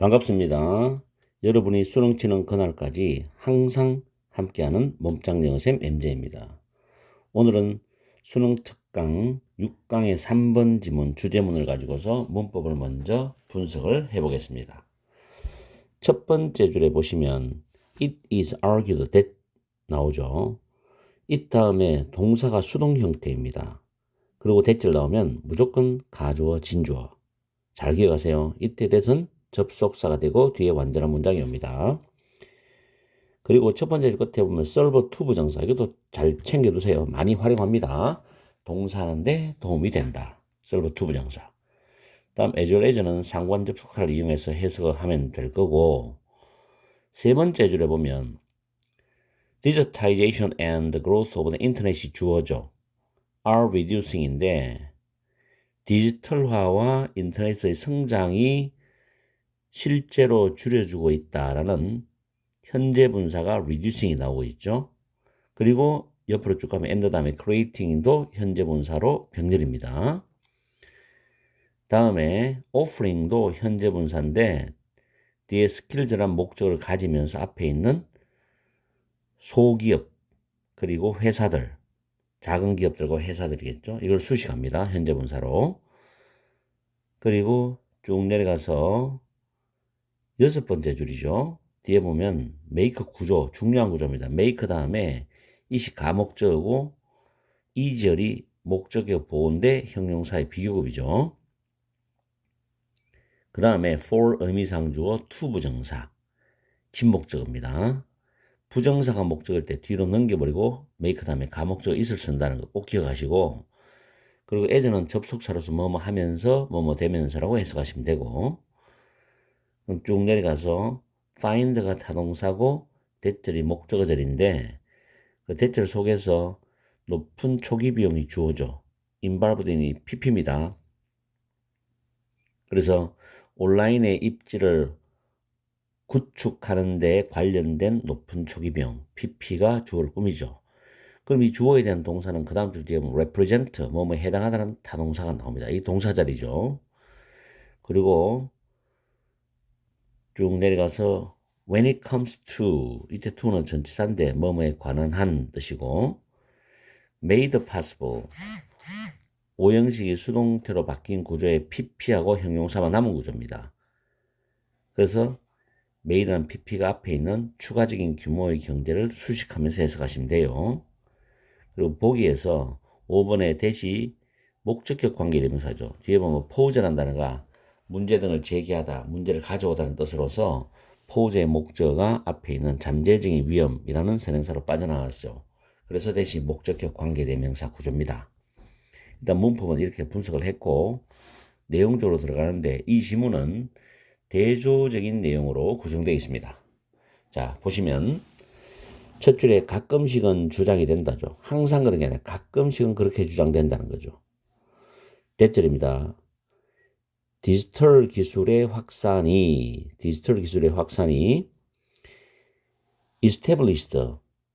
반갑습니다. 여러분이 수능 치는 그날까지 항상 함께하는 몸짱 영어쌤 MJ입니다. 오늘은 수능 특강 6강의 3번 지문 주제문을 가지고서 문법을 먼저 분석을 해보겠습니다. 첫 번째 줄에 보시면 It is argued that 나오죠. it 다음에 동사가 수동 형태입니다. 그리고 that을 나오면 무조건 가주어, 진주어. 잘 기억하세요. 이때 that은 접속사가 되고 뒤에 완전한 문장이 옵니다. 그리고 첫 번째 줄 끝에 보면 serve to 부정사. 이것도 잘 챙겨두세요. 많이 활용합니다. 동사하는데 도움이 된다. serve to 부정사. 다음 as well as는 상관 접속사를 이용해서 해석을 하면 될 거고, 세 번째 줄에 보면 digitization and the growth of the internet이 주어져 are reducing인데 디지털화와 인터넷의 성장이 실제로 줄여주고 있다라는 현재 분사가 reducing이 나오고 있죠. 그리고 옆으로 쭉 가면 and 다음에 creating도 현재 분사로 병렬입니다. 다음에 offering도 현재 분사인데 뒤에 skills란 목적을 가지면서 앞에 있는 소기업 그리고 회사들, 작은 기업들과 회사들이겠죠. 이걸 수식합니다. 현재 분사로. 그리고 쭉 내려가서 여섯 번째 줄이죠. 뒤에 보면 make 구조, 중요한 구조입니다. make 다음에 이시 가목적이고 이절이 목적격 보호인데 형용사의 비교급이죠. 그 다음에 for 의미상 주어 to 부정사, 진목적입니다. 부정사가 목적일 때 뒤로 넘겨버리고 make 다음에 가목적 is를 쓴다는 거 꼭 기억하시고, 그리고 as는 접속사로서 뭐뭐 하면서 뭐뭐 되면서라고 해석하시면 되고, 그럼 쭉 내려가서 find가 타동사고 that절이 목적어절인데 그 that절 속에서 높은 초기 비용이 주어져 involved인이 pp입니다. 그래서 온라인의 입지를 구축하는 데 관련된 높은 초기 비용 pp가 주어를 꾸미죠. 그럼 이 주어에 대한 동사는 그 다음 줄 뒤에 represent 뭐뭐에 해당하다는 타동사가 나옵니다. 이 동사절이죠. 그리고 쭉 내려가서 when it comes to 이때 to는 전치사인데 뭐뭐에 관한 한 뜻이고, made possible 오형식이 수동태로 바뀐 구조의 pp하고 형용사만 남은 구조입니다. 그래서 made라는 pp가 앞에 있는 추가적인 규모의 경제를 수식하면서 해석하시면 돼요. 그리고 보기에서 5번에 대시 목적격 관계대명사죠. 뒤에 보면 포즈라는 단어가 문제 등을 제기하다, 문제를 가져오다는 뜻으로서 포즈의 목적어가 앞에 있는 잠재적인 위험이라는 선행사로 빠져나왔죠. 그래서 대신 목적격 관계대명사 구조입니다. 일단 문법은 이렇게 분석을 했고 내용적으로 들어가는데 이 지문은 대조적인 내용으로 구성되어 있습니다. 자, 보시면 첫 줄에 가끔씩은 주장이 된다죠. 항상 그런 게 아니라 가끔씩은 그렇게 주장된다는 거죠. 대절입니다. 디지털 기술의 확산이 established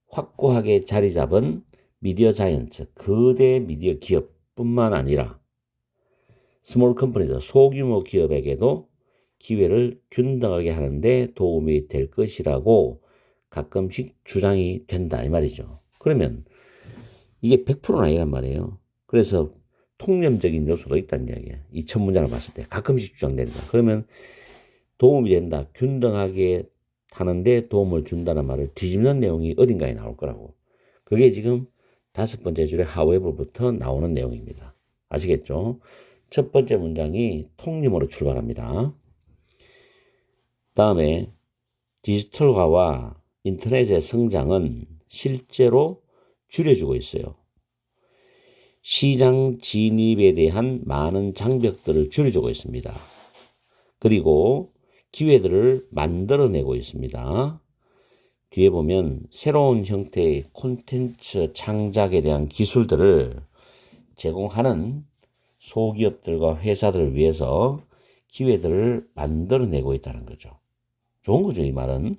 확고하게 자리 잡은 미디어 자이언트 거대 미디어 기업뿐만 아니라 스몰 컴퍼니죠. 소규모 기업에게도 기회를 균등하게 하는데 도움이 될 것이라고 가끔씩 주장이 된다 이 말이죠. 그러면 이게 100%는 아니란 말이에요. 그래서 통념적인 요소도 있다는 이야기예요. 이 첫 문장을 봤을 때 가끔씩 주장된다. 그러면 도움이 된다. 균등하게 하는데 도움을 준다는 말을 뒤집는 내용이 어딘가에 나올 거라고. 그게 지금 다섯 번째 줄의 however부터 나오는 내용입니다. 아시겠죠? 첫 번째 문장이 통념으로 출발합니다. 다음에 디지털화와 인터넷의 성장은 실제로 줄여주고 있어요. 시장 진입에 대한 많은 장벽들을 줄여주고 있습니다. 그리고 기회들을 만들어내고 있습니다. 뒤에 보면 새로운 형태의 콘텐츠 창작에 대한 기술들을 제공하는 소기업들과 회사들을 위해서 기회들을 만들어내고 있다는 거죠. 좋은 거죠, 이 말은.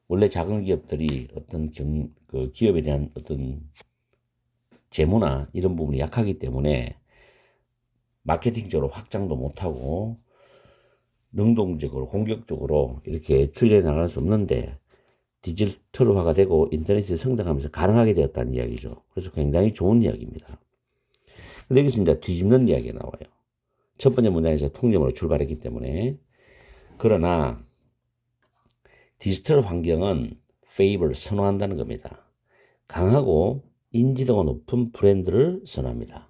원래 작은 기업들이 어떤 기업에 대한 어떤 재무나 이런 부분이 약하기 때문에 마케팅적으로 확장도 못하고 능동적으로 공격적으로 이렇게 추진해 나갈 수 없는데 디지털화가 되고 인터넷이 성장하면서 가능하게 되었다는 이야기죠. 그래서 굉장히 좋은 이야기입니다. 근데 여기서 이제 뒤집는 이야기가 나와요. 첫 번째 문장에서 통념으로 출발했기 때문에. 그러나 디지털 환경은 favor, 선호한다는 겁니다. 강하고 인지도가 높은 브랜드를 선호합니다.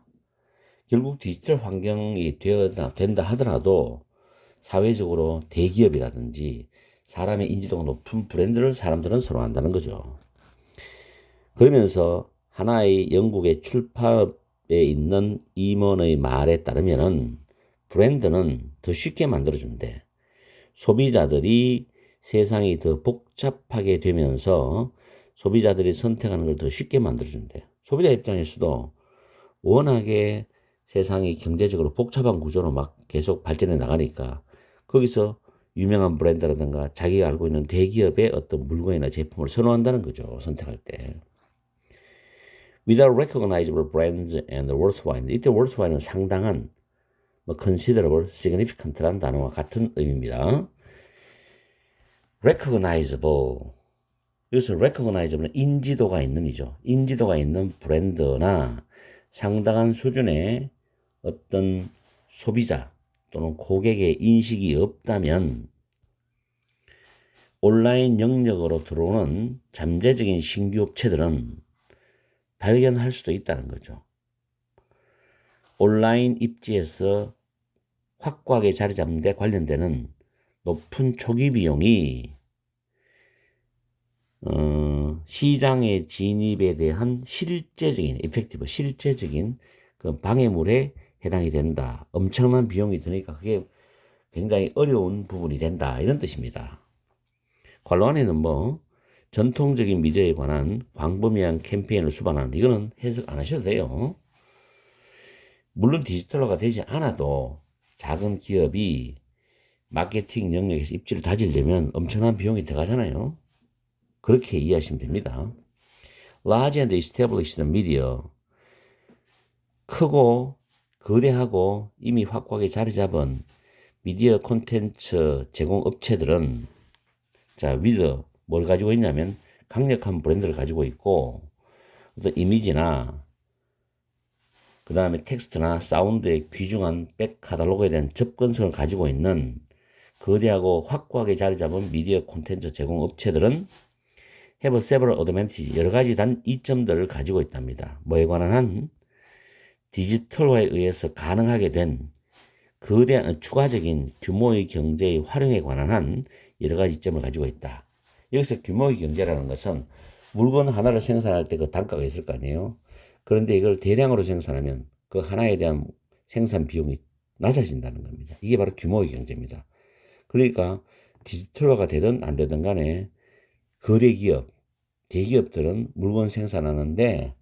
결국 디지털 환경이 된다 하더라도 사회적으로 대기업이라든지 사람의 인지도가 높은 브랜드를 사람들은 선호한다는 거죠. 그러면서 하나의 영국의 출판에 있는 임원의 말에 따르면은 브랜드는 더 쉽게 만들어준대. 소비자들이 세상이 더 복잡하게 되면서 소비자들이 선택하는 걸 더 쉽게 만들어준대. 소비자 입장에서도 워낙에 세상이 경제적으로 복잡한 구조로 막 계속 발전해 나가니까 거기서 유명한 브랜드라든가 자기가 알고 있는 대기업의 어떤 물건이나 제품을 선호한다는 거죠. 선택할 때. Without recognizable brands and worthwhile. 이때 worthwhile은 상당한, considerable, significant라는 단어와 같은 의미입니다. recognizable. 여기서 recognizable은 인지도가 있는 이죠. 인지도가 있는 브랜드나 상당한 수준의 어떤 소비자 또는 고객의 인식이 없다면 온라인 영역으로 들어오는 잠재적인 신규 업체들은 발견할 수도 있다는 거죠. 온라인 입지에서 확고하게 자리 잡는 데 관련되는 높은 초기 비용이 시장의 진입에 대한 실제적인 그 방해물에 해당이 된다. 엄청난 비용이 드니까 그게 굉장히 어려운 부분이 된다. 이런 뜻입니다. 괄호 안에는 전통적인 미디어에 관한 광범위한 캠페인을 수반하는, 이거는 해석 안 하셔도 돼요. 물론 디지털화가 되지 않아도 작은 기업이 마케팅 영역에서 입지를 다지려면 엄청난 비용이 들어가잖아요. 그렇게 이해하시면 됩니다. Large and established media, 크고 거대하고 이미 확고하게 자리 잡은 미디어 콘텐츠 제공 업체들은 with 뭘 가지고 있냐면 강력한 브랜드를 가지고 있고 어떤 이미지나 그 다음에 텍스트나 사운드의 귀중한 백 카탈로그에 대한 접근성을 가지고 있는 거대하고 확고하게 자리 잡은 미디어 콘텐츠 제공 업체들은 have several advantages, 여러 가지 이점들을 가지고 있답니다. 뭐에 관한 한 디지털화에 의해서 가능하게 된 거대한 추가적인 규모의 경제의 활용에 관한 한 여러 가지 이점을 가지고 있다. 여기서 규모의 경제라는 것은 물건 하나를 생산할 때 그 단가가 있을 거 아니에요. 그런데 이걸 대량으로 생산하면 그 하나에 대한 생산 비용이 낮아진다는 겁니다. 이게 바로 규모의 경제입니다. 그러니까 디지털화가 되든 안 되든 간에 거대 기업, 대기업들은 물건 생산하는데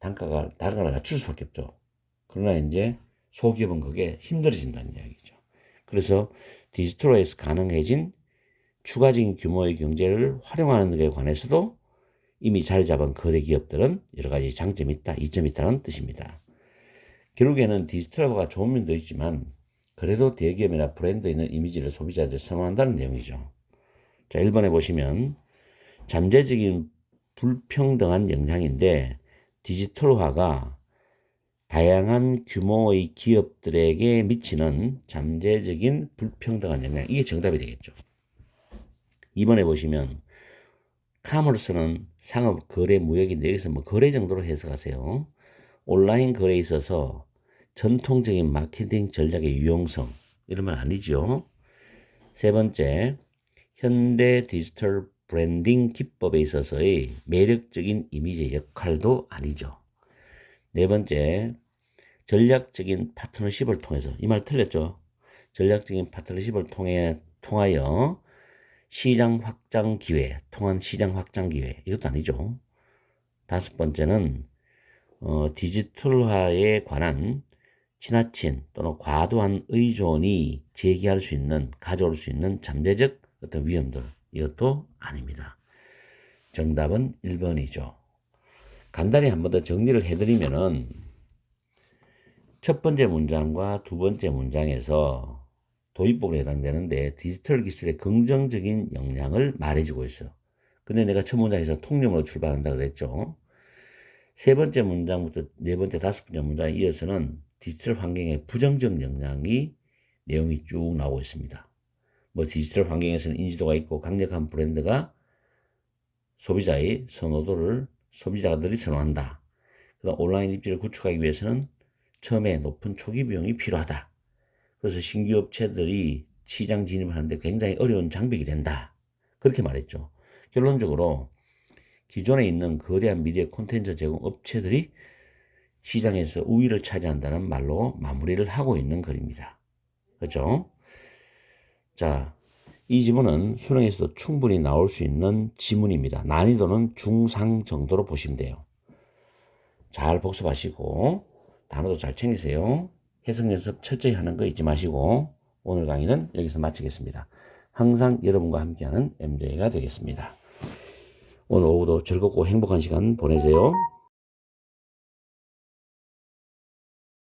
단가를 낮출 수밖에 없죠. 그러나 이제 소기업은 그게 힘들어진다는 이야기죠. 그래서 디지털화에서 가능해진 추가적인 규모의 경제를 활용하는 것에 관해서도 이미 자리 잡은 거대 기업들은 여러 가지 장점이 있다, 이점이 있다는 뜻입니다. 결국에는 디지털화가 좋은 면도 있지만 그래도 대기업이나 브랜드 있는 이미지를 소비자들이 선호한다는 내용이죠. 자, 1번에 보시면 잠재적인 불평등한 영향인데 디지털화가 다양한 규모의 기업들에게 미치는 잠재적인 불평등한 영향, 이게 정답이 되겠죠. 2번에 보시면 카머스는 상업, 거래, 무역인데 여기서 거래 정도로 해석하세요. 온라인 거래에 있어서 전통적인 마케팅 전략의 유용성, 이러면 아니죠. 세 번째, 현대 디지털 브랜딩 기법에 있어서의 매력적인 이미지 역할도 아니죠. 네 번째, 전략적인 파트너십을 통해서, 이 말 틀렸죠? 전략적인 파트너십을 통하여 시장 확장 기회, 통한 시장 확장 기회, 이것도 아니죠. 다섯 번째는 디지털화에 관한 지나친 또는 과도한 의존이 가져올 수 있는 잠재적 어떤 위험들, 이것도 아닙니다. 정답은 1번이죠. 간단히 한 번 더 정리를 해드리면은 첫 번째 문장과 두 번째 문장에서 도입법에 해당되는데 디지털 기술의 긍정적인 영향을 말해주고 있어요. 근데 내가 첫 문장에서 통념으로 출발한다 그랬죠. 세 번째 문장부터 네 번째, 다섯 번째 문장에 이어서는 디지털 환경의 부정적 영향이 내용이 쭉 나오고 있습니다. 뭐 디지털 환경에서는 인지도가 있고 강력한 브랜드가 소비자의 선호도를 소비자들이 선호한다. 그다음 온라인 입지를 구축하기 위해서는 처음에 높은 초기 비용이 필요하다. 그래서 신규 업체들이 시장 진입을 하는데 굉장히 어려운 장벽이 된다. 그렇게 말했죠. 결론적으로 기존에 있는 거대한 미디어 콘텐츠 제공 업체들이 시장에서 우위를 차지한다는 말로 마무리를 하고 있는 글입니다. 그렇죠? 자, 이 지문은 수능에서도 충분히 나올 수 있는 지문입니다. 난이도는 중상 정도로 보시면 돼요. 잘 복습하시고 단어도 잘 챙기세요. 해석 연습 철저히 하는 거 잊지 마시고 오늘 강의는 여기서 마치겠습니다. 항상 여러분과 함께하는 MJ가 되겠습니다. 오늘 오후도 즐겁고 행복한 시간 보내세요.